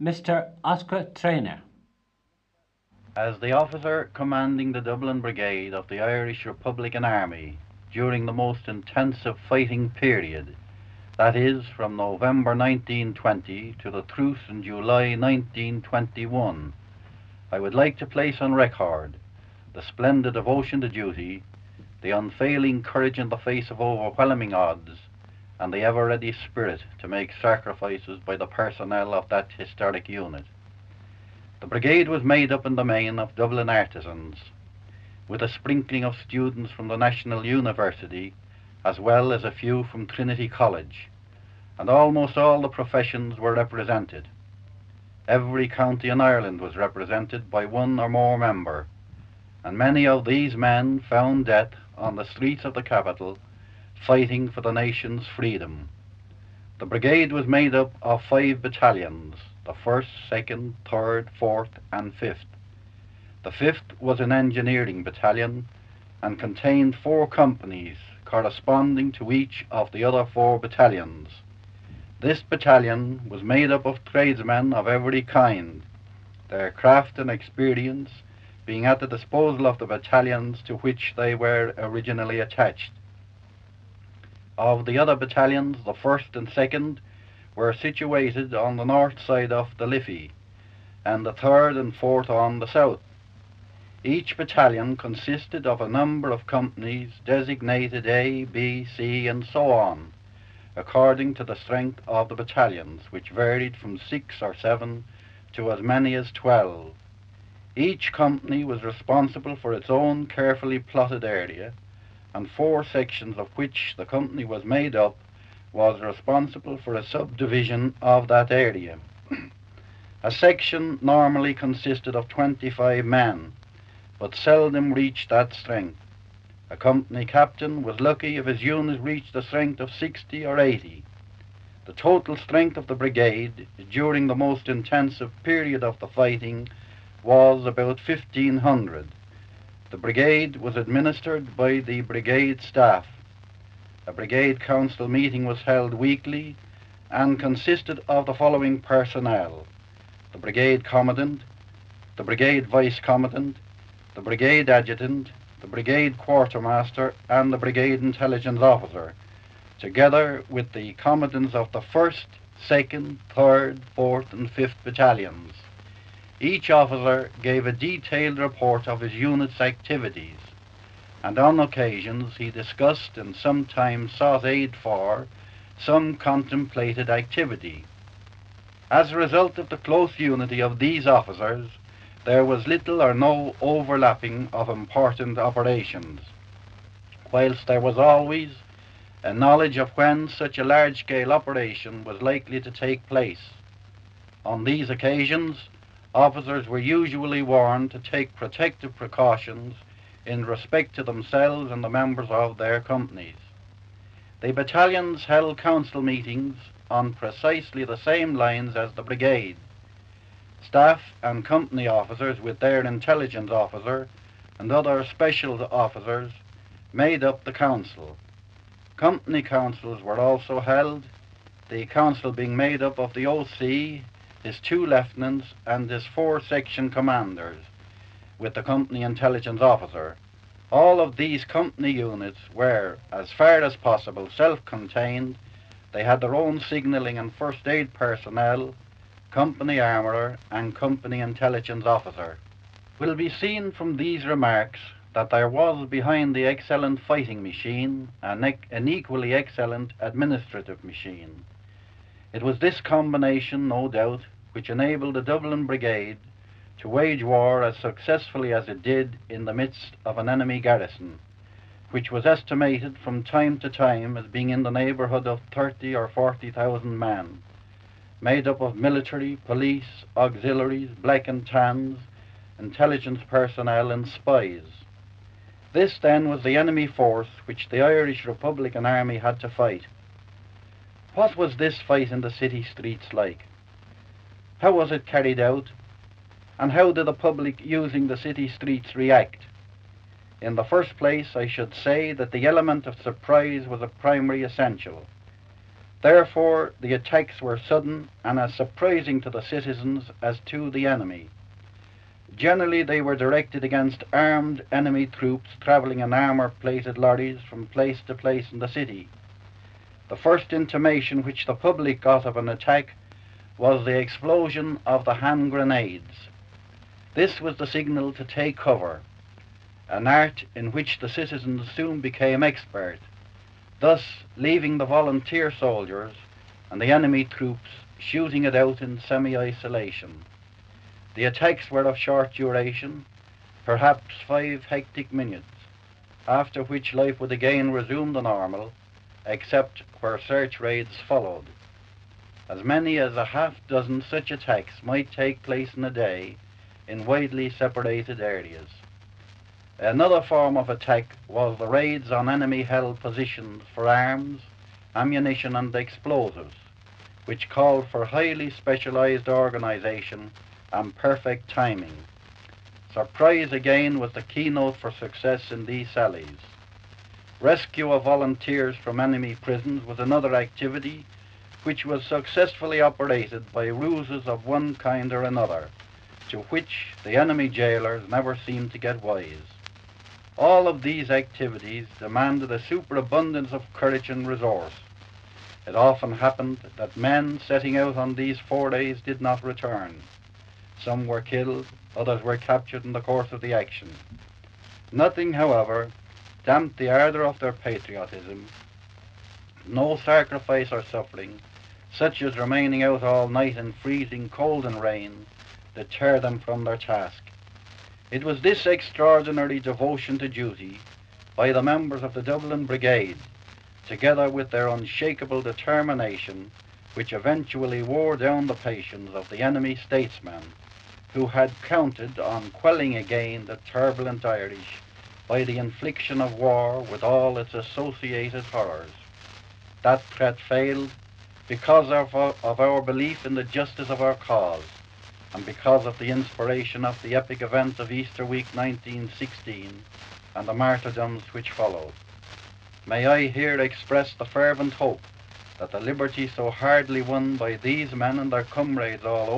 Mr. Oscar Traynor. As the officer commanding the Dublin Brigade of the Irish Republican Army during the most intensive fighting period, that is, from November 1920 to the truce in July 1921, I would like to place on record the splendid devotion to duty, the unfailing courage in the face of overwhelming odds, and the ever-ready spirit to make sacrifices by the personnel of that historic unit. The brigade was made up in the main of Dublin artisans, with a sprinkling of students from the National University, as well as a few from Trinity College, and almost all the professions were represented. Every county in Ireland was represented by one or more member, and many of these men found death on the streets of the capital, fighting for the nation's freedom. The brigade was made up of 5 battalions, the 1st, 2nd, 3rd, 4th, and 5th. The 5th was an engineering battalion and contained 4 companies corresponding to each of the other 4 battalions. This battalion was made up of tradesmen of every kind, their craft and experience being at the disposal of the battalions to which they were originally attached. Of the other battalions, the 1st and 2nd were situated on the north side of the Liffey, and the 3rd and 4th on the south. Each battalion consisted of a number of companies designated A, B, C, and so on, according to the strength of the battalions, which varied from 6 or 7 to as many as 12. Each company was responsible for its own carefully plotted area, and 4 sections of which the company was made up was responsible for a subdivision of that area. A section normally consisted of 25 men, but seldom reached that strength. A company captain was lucky if his unit reached a strength of 60 or 80. The total strength of the brigade during the most intensive period of the fighting was about 1,500. The brigade was administered by the brigade staff. A brigade council meeting was held weekly and consisted of the following personnel: the brigade commandant, the brigade vice commandant, the brigade adjutant, the brigade quartermaster, and the brigade intelligence officer, together with the commandants of the 1st, 2nd, 3rd, 4th, and 5th battalions. Each officer gave a detailed report of his unit's activities, and on occasions he discussed and sometimes sought aid for some contemplated activity. As a result of the close unity of these officers, there was little or no overlapping of important operations, whilst there was always a knowledge of when such a large-scale operation was likely to take place. On these occasions, officers were usually warned to take protective precautions in respect to themselves and the members of their companies. The battalions held council meetings on precisely the same lines as the brigade. Staff and company officers, with their intelligence officer and other special officers, made up the council. Company councils were also held, the council being made up of the OC, his 2 lieutenants, and his 4 section commanders, with the company intelligence officer. All of these company units were, as far as possible, self-contained. They had their own signalling and first aid personnel, company armourer, and company intelligence officer. It will be seen from these remarks that there was behind the excellent fighting machine an equally excellent administrative machine. It was this combination, no doubt, which enabled the Dublin Brigade to wage war as successfully as it did in the midst of an enemy garrison, which was estimated from time to time as being in the neighbourhood of 30 or 40,000 men, made up of military, police, auxiliaries, black and tans, intelligence personnel, and spies. This, then, was the enemy force which the Irish Republican Army had to fight. What was this fight in the city streets like? How was it carried out? And how did the public using the city streets react? In the first place, I should say that the element of surprise was a primary essential. Therefore, the attacks were sudden and as surprising to the citizens as to the enemy. Generally, they were directed against armed enemy troops travelling in armour-plated lorries from place to place in the city. The first intimation which the public got of an attack was the explosion of the hand grenades. This was the signal to take cover, an art in which the citizens soon became expert, thus leaving the volunteer soldiers and the enemy troops shooting it out in semi-isolation. The attacks were of short duration, perhaps 5 hectic minutes, after which life would again resume the normal, except where search raids followed. As many as a half-dozen such attacks might take place in a day in widely separated areas. Another form of attack was the raids on enemy-held positions for arms, ammunition and explosives, which called for highly specialized organization and perfect timing. Surprise again was the keynote for success in these sallies. Rescue of volunteers from enemy prisons was another activity which was successfully operated by ruses of one kind or another, to which the enemy jailers never seemed to get wise. All of these activities demanded a superabundance of courage and resource. It often happened that men setting out on these forays did not return. Some were killed, others were captured in the course of the action. Nothing, however, damped the ardor of their patriotism. No sacrifice or suffering, such as remaining out all night in freezing cold and rain, deterred them from their task. It was this extraordinary devotion to duty by the members of the Dublin Brigade, together with their unshakable determination, which eventually wore down the patience of the enemy statesmen, who had counted on quelling again the turbulent Irish by the infliction of war with all its associated horrors. That threat failed because of our belief in the justice of our cause, and because of the inspiration of the epic events of Easter week 1916 and the martyrdoms which followed. May I here express the fervent hope that the liberty so hardly won by these men and their comrades all over